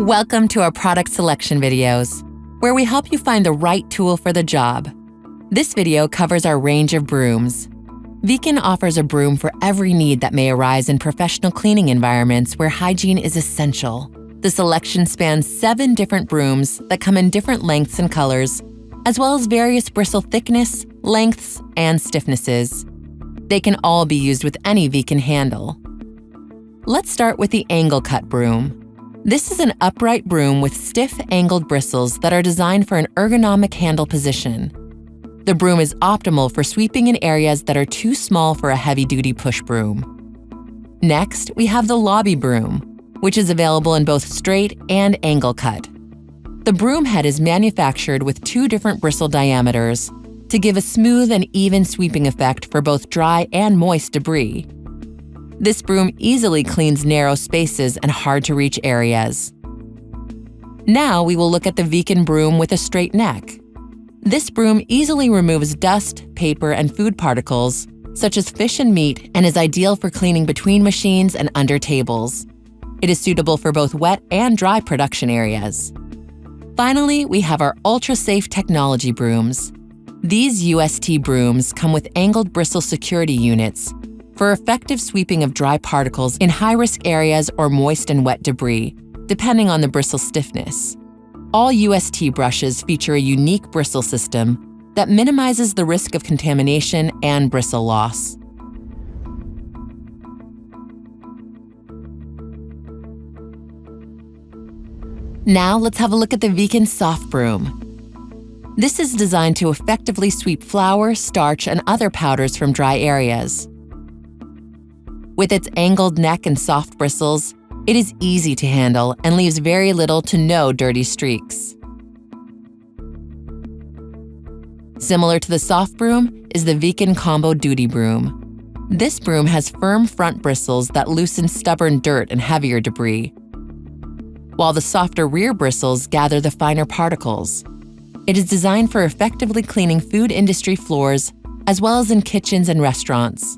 Welcome to our product selection videos, where we help you find the right tool for the job. This video covers our range of brooms. Viken offers a broom for every need that may arise in professional cleaning environments where hygiene is essential. The selection spans 7 different brooms that come in different lengths and colors, as well as various bristle thickness, lengths, and stiffnesses. They can all be used with any Viken handle. Let's start with the angle cut broom. This is an upright broom with stiff, angled bristles that are designed for an ergonomic handle position. The broom is optimal for sweeping in areas that are too small for a heavy-duty push broom. Next, we have the lobby broom, which is available in both straight and angle cut. The broom head is manufactured with 2 different bristle diameters to give a smooth and even sweeping effect for both dry and moist debris. This broom easily cleans narrow spaces and hard-to-reach areas. Now we will look at the Viken broom with a straight neck. This broom easily removes dust, paper, and food particles, such as fish and meat, and is ideal for cleaning between machines and under tables. It is suitable for both wet and dry production areas. Finally, we have our ultra-safe technology brooms. These UST brooms come with angled bristle security units for effective sweeping of dry particles in high-risk areas or moist and wet debris, depending on the bristle stiffness. All UST brushes feature a unique bristle system that minimizes the risk of contamination and bristle loss. Now let's have a look at the Viken soft broom. This is designed to effectively sweep flour, starch, and other powders from dry areas. With its angled neck and soft bristles, it is easy to handle and leaves very little to no dirty streaks. Similar to the soft broom is the Viken Combo Duty Broom. This broom has firm front bristles that loosen stubborn dirt and heavier debris, while the softer rear bristles gather the finer particles. It is designed for effectively cleaning food industry floors, as well as in kitchens and restaurants.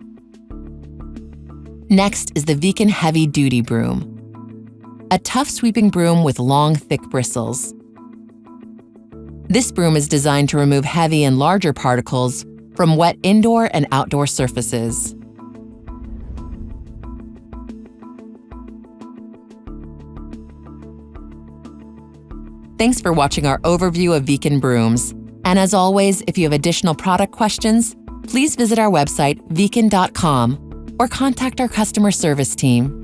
Next is the Viken Heavy Duty Broom, a tough sweeping broom with long, thick bristles. This broom is designed to remove heavy and larger particles from wet indoor and outdoor surfaces. Thanks for watching our overview of Viken brooms. And as always, if you have additional product questions, please visit our website, viken.com, or contact our customer service team.